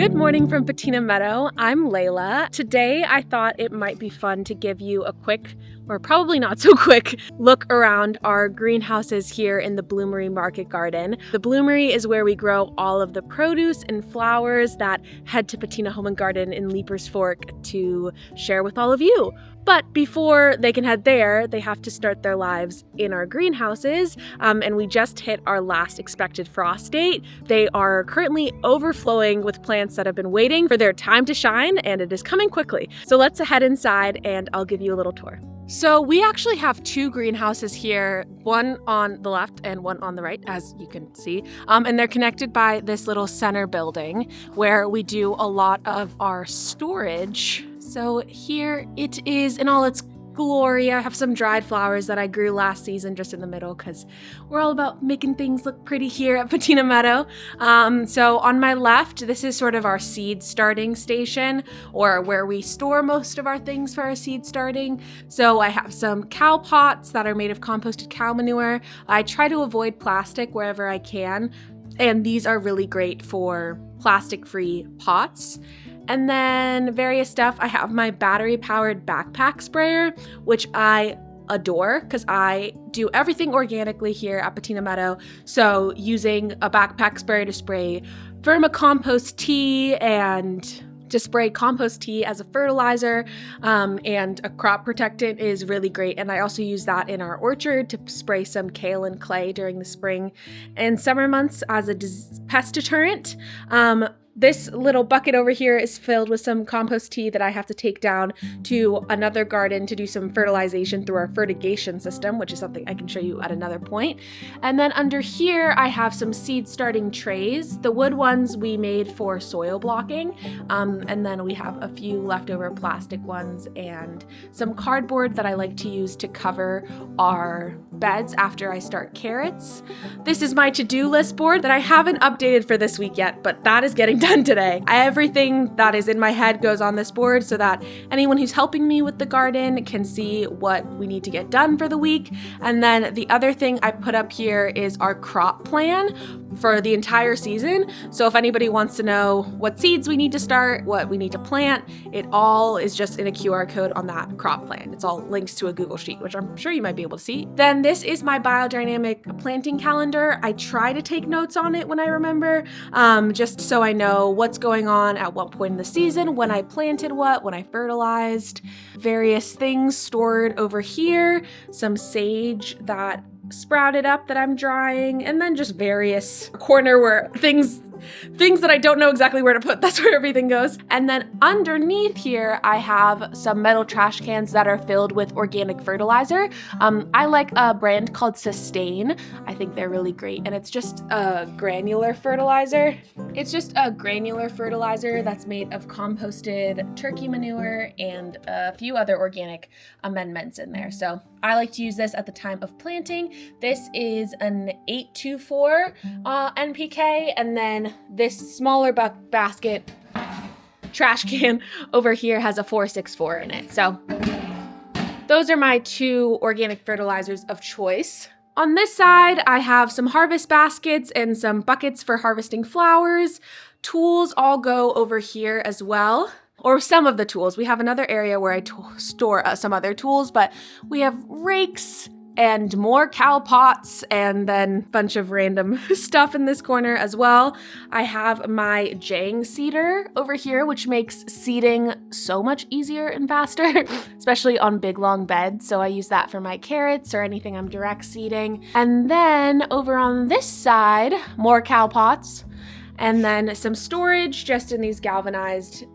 Good morning from Patina Meadow. I'm Leila. Today I thought it might be fun to give you a quick, or probably not so quick, look around our greenhouses here in the Bloomerie Market Garden. The Bloomerie is where we grow all of the produce and flowers that head to Patina Home and Garden in Leapers Fork to share with all of you. But before they can head there, they have to start their lives in our greenhouses, and we just hit our last expected frost date. They are currently overflowing with plants that have been waiting for their time to shine, and it is coming quickly. So let's head inside and I'll give you a little tour. So we actually have two greenhouses here, one on the left and one on the right, as you can see. And they're connected by this little center building where we do a lot of our storage. So here it is in all its glory. I have some dried flowers that I grew last season just in the middle because we're all about making things look pretty here at Patina Meadow. So on my left, this is sort of our seed starting station, or where we store most of our things for our seed starting. So I have some cow pots that are made of composted cow manure. I try to avoid plastic wherever I can, and these are really great for plastic-free pots. And then various stuff. I have my battery-powered backpack sprayer, which I adore because I do everything organically here at Patina Meadow. So using a backpack sprayer to spray vermicompost tea and to spray compost tea as a fertilizer and a crop protectant is really great. And I also use that in our orchard to spray some kale and clay during the spring and summer months as a pest deterrent. This little bucket over here is filled with some compost tea that I have to take down to another garden to do some fertilization through our fertigation system, which is something I can show you at another point. And then under here, I have some seed starting trays. The wood ones we made for soil blocking. And then we have a few leftover plastic ones and some cardboard that I like to use to cover our beds after I start carrots. This is my to-do list board that I haven't updated for this week yet, but that is getting done today. Everything that is in my head goes on this board so that anyone who's helping me with the garden can see what we need to get done for the week. And then the other thing I put up here is our crop plan for the entire season. So if anybody wants to know what seeds we need to start, what we need to plant, it all is just in a QR code on that crop plan. It's all links to a Google Sheet, which I'm sure you might be able to see. Then this is my biodynamic planting calendar. I try to take notes on it when I remember, just so I know what's going on at what point in the season, when I planted what, when I fertilized, various things stored over here, some sage that sprouted up that I'm drying, and then just various corner where things that I don't know exactly where to put. That's where everything goes. And then underneath here, I have some metal trash cans that are filled with organic fertilizer. I like a brand called Sustain. I think they're really great. And it's just a granular fertilizer. It's just a granular fertilizer that's made of composted turkey manure and a few other organic amendments in there. So I like to use this at the time of planting. This is an 824 NPK, and then this smaller basket trash can over here has a 464 in it. So those are my two organic fertilizers of choice. On this side, I have some harvest baskets and some buckets for harvesting flowers. Tools all go over here as well. Or some of the tools. We have another area where I store some other tools, but we have rakes and more cow pots and then a bunch of random stuff in this corner as well. I have my Jang seeder over here, which makes seeding so much easier and faster, especially on big long beds. So I use that for my carrots or anything I'm direct seeding. And then over on this side, more cow pots, and then some storage just in these galvanized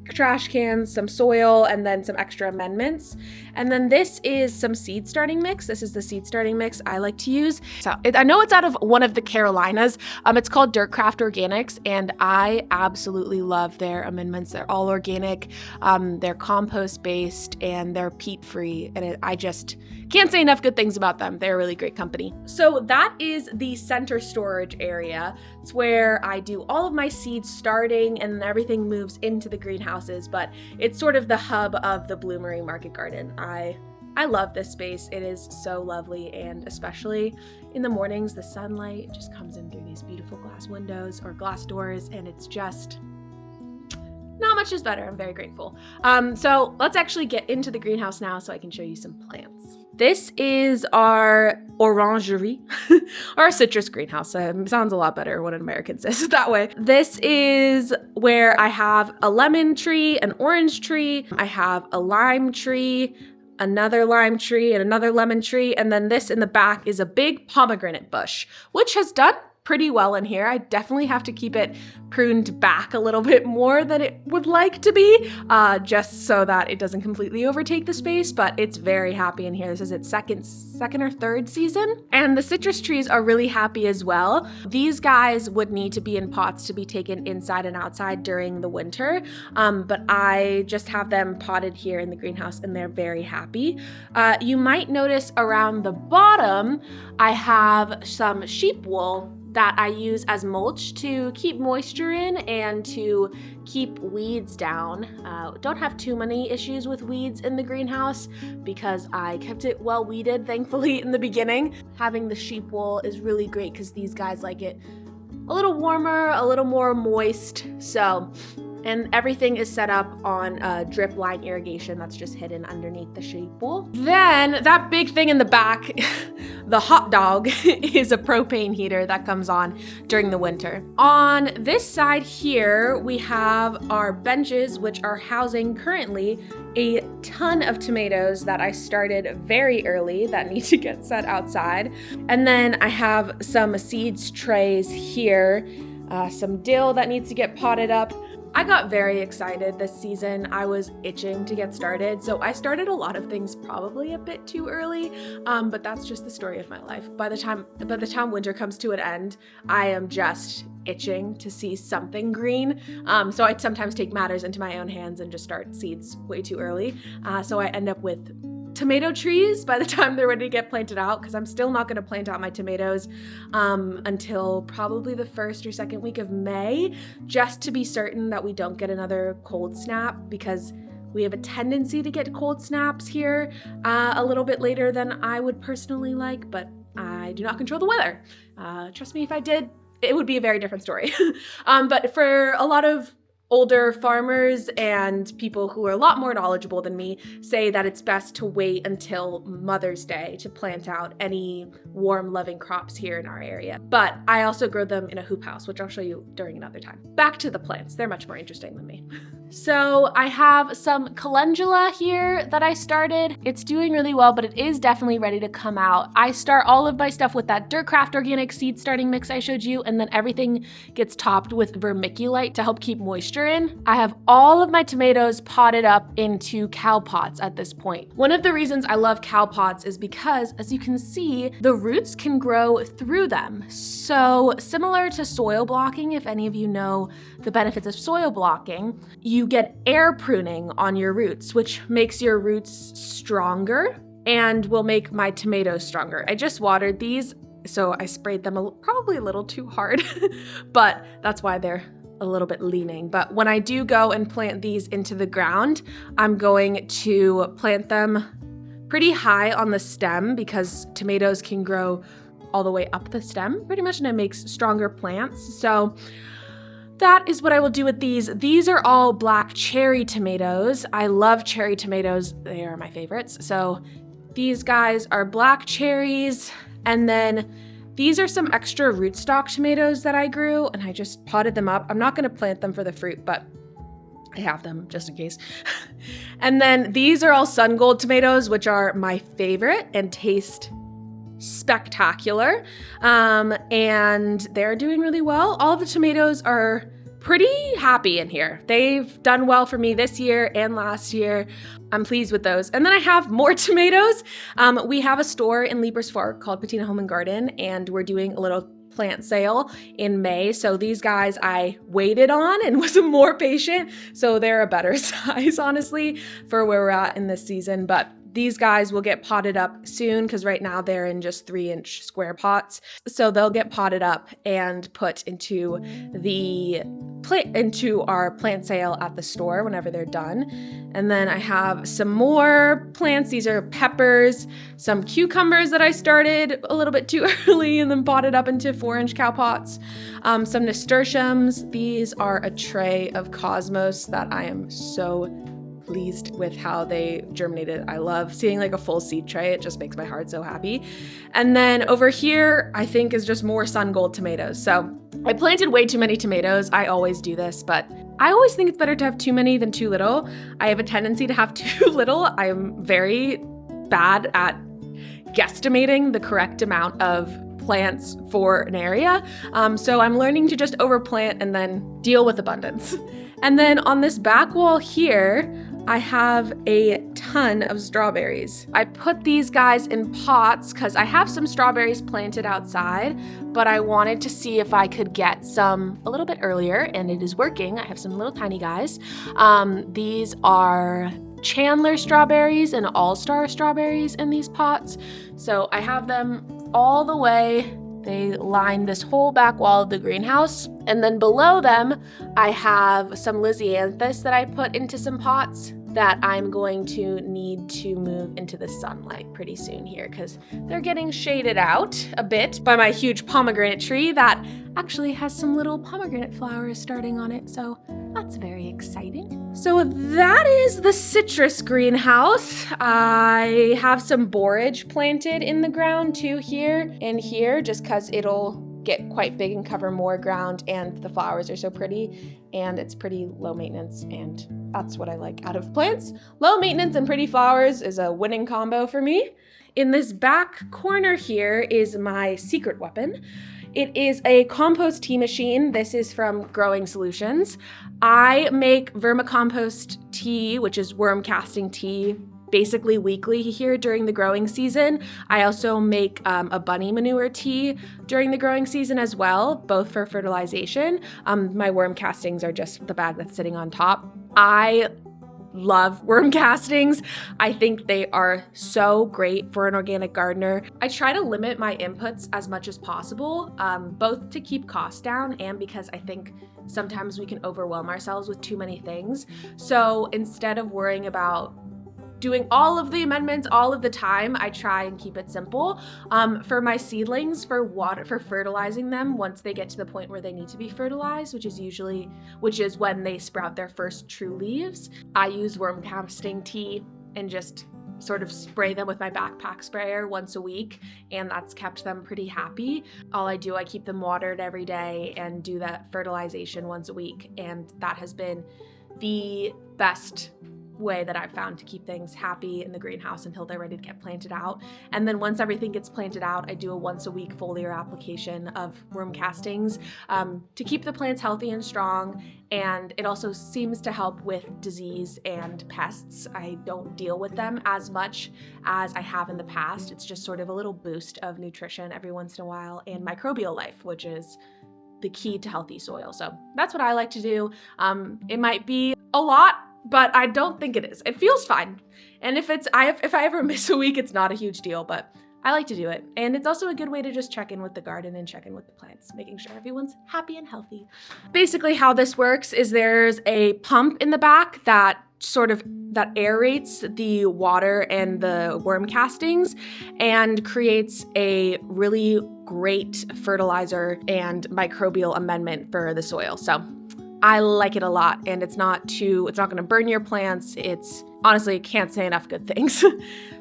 trash cans, some soil, and then some extra amendments. And then this is some seed starting mix. This is the seed starting mix I like to use. So I know it's out of one of the Carolinas. It's called Dirtcraft Organics, and I absolutely love their amendments. They're all organic, they're compost based, and they're peat free. And I just can't say enough good things about them. They're a really great company. So that is the center storage area. It's where I do all of my seed starting, and everything moves into the greenhouses, but it's sort of the hub of the Bloomerie Market Garden. I love this space. It is so lovely, and especially in the mornings, the sunlight just comes in through these beautiful glass windows or glass doors, and it's just much is better. I'm very grateful. So let's actually get into the greenhouse now so I can show you some plants. This is our orangerie, or a citrus greenhouse. Sounds a lot better when an American says it that way. This is where I have a lemon tree, an orange tree, I have a lime tree, another lime tree, and another lemon tree, and then this in the back is a big pomegranate bush, which has done pretty well in here. I definitely have to keep it pruned back a little bit more than it would like to be, just so that it doesn't completely overtake the space, but it's very happy in here. This is its second or third season. And the citrus trees are really happy as well. These guys would need to be in pots to be taken inside and outside during the winter, but I just have them potted here in the greenhouse and they're very happy. You might notice around the bottom, I have some sheep wool that I use as mulch to keep moisture in and to keep weeds down. Don't have too many issues with weeds in the greenhouse because I kept it well weeded, thankfully, in the beginning. Having the sheep wool is really great because these guys like it a little warmer, a little more moist. And everything is set up on drip line irrigation that's just hidden underneath the sheep wool. Then that big thing in the back, the hot dog, is a propane heater that comes on during the winter. On this side here, we have our benches, which are housing currently a ton of tomatoes that I started very early that need to get set outside. And then I have some seeds trays here, some dill that needs to get potted up. I got very excited this season. I was itching to get started. So I started a lot of things probably a bit too early, but that's just the story of my life. By the time winter comes to an end, I am just itching to see something green. So I sometimes take matters into my own hands and just start seeds way too early. So I end up with tomato trees by the time they're ready to get planted out, because I'm still not going to plant out my tomatoes until probably the first or second week of May, just to be certain that we don't get another cold snap, because we have a tendency to get cold snaps here a little bit later than I would personally like, but I do not control the weather. Trust me, if I did, it would be a very different story. But for a lot of older farmers and people who are a lot more knowledgeable than me say that it's best to wait until Mother's Day to plant out any warm, loving crops here in our area. But I also grow them in a hoop house, which I'll show you during another time. Back to the plants. They're much more interesting than me. So I have some calendula here that I started. It's doing really well, but it is definitely ready to come out. I start all of my stuff with that Dirtcraft organic seed starting mix I showed you, and then everything gets topped with vermiculite to help keep moisture in. I have all of my tomatoes potted up into cow pots at this point. One of the reasons I love cow pots is because, as you can see, the roots can grow through them. So similar to soil blocking, if any of you know the benefits of soil blocking, you get air pruning on your roots, which makes your roots stronger and will make my tomatoes stronger. I just watered these, so I sprayed them probably a little too hard, but that's why they're a little bit leaning. But when I do go and plant these into the ground, I'm going to plant them pretty high on the stem, because tomatoes can grow all the way up the stem pretty much, and it makes stronger plants. So that is what I will do with these. These are all black cherry tomatoes. I love cherry tomatoes. They are my favorites. So these guys are black cherries. And then these are some extra rootstock tomatoes that I grew, and I just potted them up. I'm not going to plant them for the fruit, but I have them just in case. And then these are all sun gold tomatoes, which are my favorite and taste spectacular. And they're doing really well. All of the tomatoes are pretty happy in here. They've done well for me this year and last year. I'm pleased with those. And then I have more tomatoes. We have a store in Leaper's Fork called Patina Home and Garden, and we're doing a little plant sale in May. So these guys I waited on and was more patient. So they're a better size, honestly, for where we're at in this season. But these guys will get potted up soon because right now they're in just 3-inch square pots. So they'll get potted up and put into our plant sale at the store whenever they're done. And then I have some more plants. These are peppers, some cucumbers that I started a little bit too early and then potted up into 4-inch cow pots. Some nasturtiums. These are a tray of cosmos that I am so pleased with how they germinated. I love seeing like a full seed tray. It just makes my heart so happy. And then over here, I think is just more sun gold tomatoes. So I planted way too many tomatoes. I always do this, but I always think it's better to have too many than too little. I have a tendency to have too little. I am very bad at guesstimating the correct amount of plants for an area. So I'm learning to just overplant and then deal with abundance. And then on this back wall here, I have a ton of strawberries. I put these guys in pots because I have some strawberries planted outside, but I wanted to see if I could get some a little bit earlier, and it is working. I have some little tiny guys. These are Chandler strawberries and All-Star strawberries in these pots. So I have them all the way. They line this whole back wall of the greenhouse. And then below them, I have some Lysianthus that I put into some pots that I'm going to need to move into the sunlight pretty soon here because they're getting shaded out a bit by my huge pomegranate tree that actually has some little pomegranate flowers starting on it. So that's very exciting. So that is the citrus greenhouse. I have some borage planted in the ground too here and here just because it'll get quite big and cover more ground, and the flowers are so pretty and it's pretty low maintenance, and that's what I like out of plants. Low maintenance and pretty flowers is a winning combo for me. In this back corner here is my secret weapon. It is a compost tea machine. This is from Growing Solutions. I make vermicompost tea, which is worm casting tea, basically weekly here during the growing season. I also make a bunny manure tea during the growing season as well, both for fertilization. My worm castings are just the bag that's sitting on top. I love worm castings. I think they are so great for an organic gardener. I try to limit my inputs as much as possible, both to keep costs down and because I think sometimes we can overwhelm ourselves with too many things. So instead of worrying about doing all of the amendments all of the time, I try and keep it simple. For my seedlings, for fertilizing them once they get to the point where they need to be fertilized, which is when they sprout their first true leaves, I use worm casting tea and just sort of spray them with my backpack sprayer once a week, and that's kept them pretty happy. I keep them watered every day and do that fertilization once a week, and that has been the best way that I've found to keep things happy in the greenhouse until they're ready to get planted out. And then once everything gets planted out, I do a once a week foliar application of worm castings to keep the plants healthy and strong. And it also seems to help with disease and pests. I don't deal with them as much as I have in the past. It's just sort of a little boost of nutrition every once in a while and microbial life, which is the key to healthy soil. So that's what I like to do. It might be a lot, but I don't think it is. It feels fine. And if I ever miss a week, it's not a huge deal, but I like to do it. And it's also a good way to just check in with the garden and check in with the plants, making sure everyone's happy and healthy. Basically how this works is there's a pump in the back that aerates the water and the worm castings and creates a really great fertilizer and microbial amendment for the soil. So I like it a lot, and it's not going to burn your plants. It's honestly, can't say enough good things.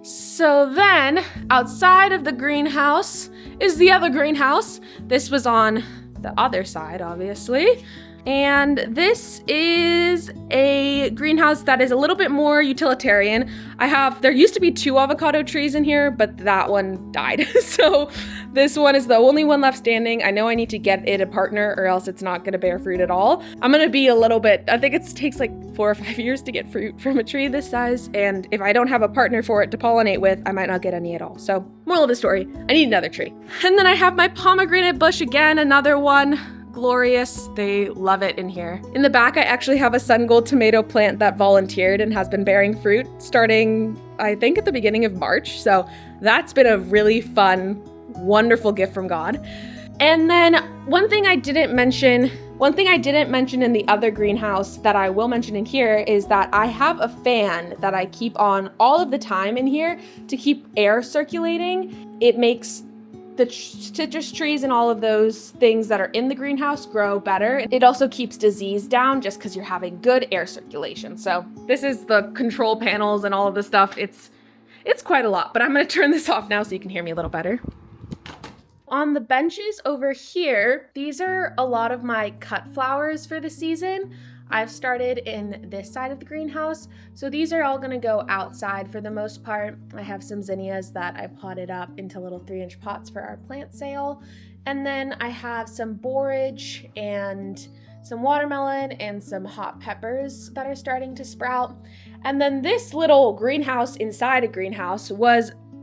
So then outside of the greenhouse is the other greenhouse. This was on the other side, obviously. And this is a greenhouse that is a little bit more utilitarian. There used to be 2 avocado trees in here, but that one died. So this one is the only one left standing. I know I need to get it a partner or else it's not gonna bear fruit at all. I'm gonna be I think it takes like 4 or 5 years to get fruit from a tree this size. And if I don't have a partner for it to pollinate with, I might not get any at all. So moral of the story, I need another tree. And then I have my pomegranate bush again, another one. glorious. They love it in here. In the back, I actually have a sun gold tomato plant that volunteered and has been bearing fruit starting, I think, at the beginning of March. So that's been a really fun, wonderful gift from God. And then one thing I didn't mention in the other greenhouse that I will mention in here is that I have a fan that I keep on all of the time in here to keep air circulating. It makes the citrus trees and all of those things that are in the greenhouse grow better. It also keeps disease down just because you're having good air circulation. So this is the control panels and all of the stuff. It's quite a lot, but I'm gonna turn this off now so you can hear me a little better. On the benches over here, these are a lot of my cut flowers for the season. I've started in this side of the greenhouse, so these are all gonna go outside for the most part. I have some zinnias that I potted up into little 3-inch pots for our plant sale. And then I have some borage and some watermelon and some hot peppers that are starting to sprout. And then this little greenhouse inside a greenhouse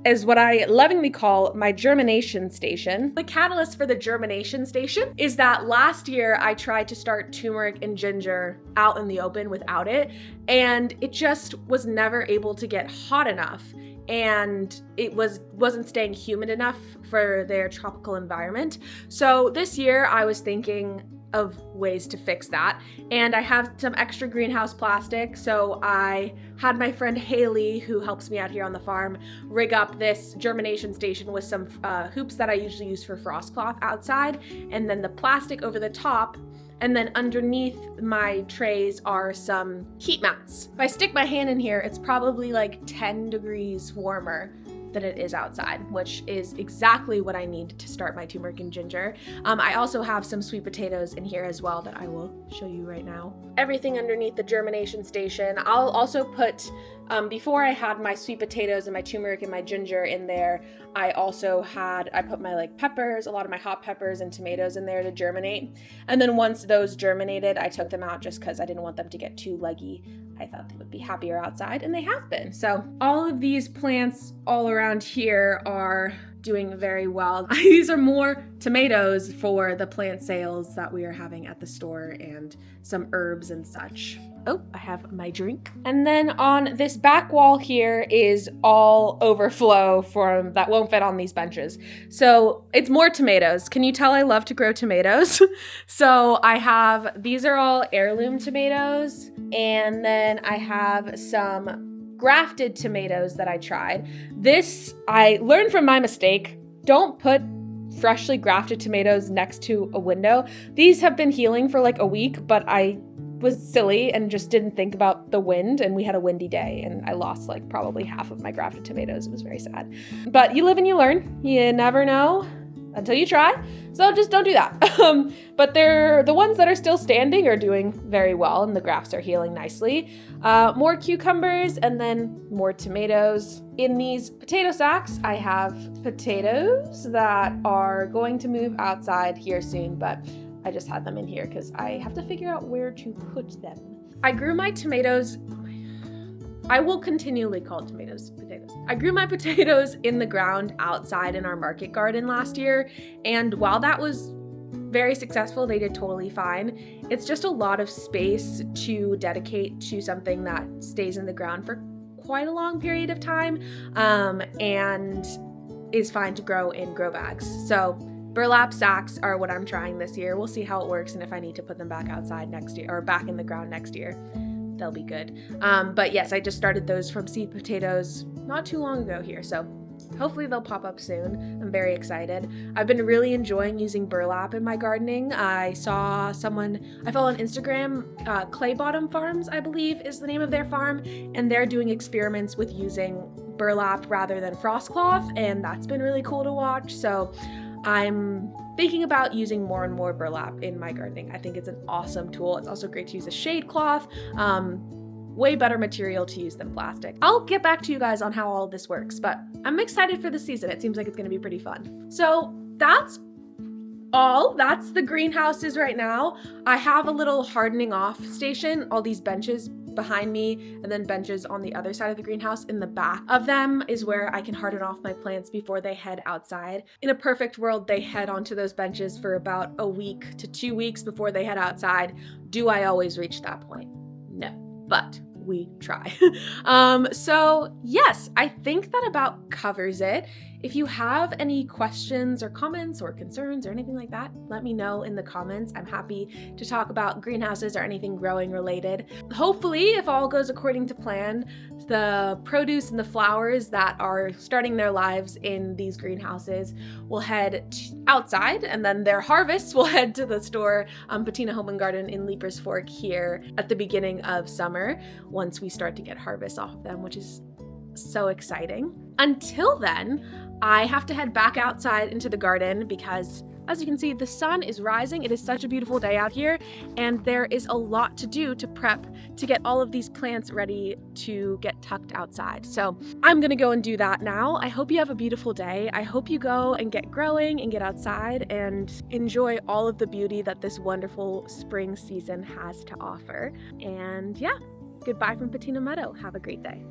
is what I lovingly call my germination station. The catalyst for the germination station is that last year I tried to start turmeric and ginger out in the open without it, and it just was never able to get hot enough, and it wasn't staying humid enough for their tropical environment. So this year I was thinking of ways to fix that, and I have some extra greenhouse plastic, so I had my friend Haley, who helps me out here on the farm, rig up this germination station with some hoops that I usually use for frost cloth outside, and then the plastic over the top, and then underneath my trays are some heat mats. If I stick my hand in here, it's probably like 10 degrees warmer than it is outside, which is exactly what I need to start my turmeric and ginger. I also have some sweet potatoes in here as well that I will show you right now. Everything underneath the germination station. I'll also put, before I had my sweet potatoes and my turmeric and my ginger in there, I put my peppers, a lot of my hot peppers and tomatoes in there to germinate. And then once those germinated, I took them out just because I didn't want them to get too leggy. I thought they would be happier outside, and they have been. So all of these plants all around here are doing very well. These are more tomatoes for the plant sales that we are having at the store and some herbs and such. Oh, I have my drink. And then on this back wall here is all overflow that won't fit on these benches. So it's more tomatoes. Can you tell I love to grow tomatoes? So these are all heirloom tomatoes. And then I have some grafted tomatoes that I tried. This, I learned from my mistake. Don't put freshly grafted tomatoes next to a window. These have been healing for like a week, but I was silly and just didn't think about the wind, and we had a windy day and I lost like probably half of my grafted tomatoes. It was very sad. But you live and you learn. You never know until you try. So just don't do that. But the ones that are still standing are doing very well, and the grafts are healing nicely. More cucumbers and then more tomatoes. In these potato sacks, I have potatoes that are going to move outside here soon, but I just had them in here because I have to figure out where to put them. I grew my tomatoes, I will continually call potatoes. I grew my potatoes in the ground outside in our market garden last year, and while that was very successful, they did totally fine. It's just a lot of space to dedicate to something that stays in the ground for quite a long period of time, and is fine to grow in grow bags. So burlap sacks are what I'm trying this year. We'll see how it works, and if I need to put them back outside next year or back in the ground next year, they'll be good. But yes, I just started those from seed potatoes not too long ago here, so hopefully they'll pop up soon. I'm very excited. I've been really enjoying using burlap in my gardening. I saw someone I follow on Instagram, Clay Bottom Farms, I believe is the name of their farm, and they're doing experiments with using burlap rather than frost cloth, and that's been really cool to watch. So I'm thinking about using more and more burlap in my gardening. I think it's an awesome tool. It's also great to use as shade cloth. Way better material to use than plastic. I'll get back to you guys on how all of this works, but I'm excited for the season. It seems like it's gonna be pretty fun. So that's the greenhouses right now. I have a little hardening off station. All these benches behind me and then benches on the other side of the greenhouse. In the back of them is where I can harden off my plants before they head outside. In a perfect world, they head onto those benches for about a week to 2 weeks before they head outside. Do I always reach that point? No, but we try. So yes, I think that about covers it. If you have any questions or comments or concerns or anything like that, let me know in the comments. I'm happy to talk about greenhouses or anything growing related. Hopefully, if all goes according to plan, the produce and the flowers that are starting their lives in these greenhouses will head outside, and then their harvests will head to the store, Patina Home and Garden in Leapers Fork here at the beginning of summer, once we start to get harvests off of them, which is so exciting. Until then, I have to head back outside into the garden because, as you can see, the sun is rising. It is such a beautiful day out here, and there is a lot to do to prep to get all of these plants ready to get tucked outside. So I'm gonna go and do that now. I hope you have a beautiful day. I hope you go and get growing and get outside and enjoy all of the beauty that this wonderful spring season has to offer. And yeah, goodbye from Patina Meadow. Have a great day.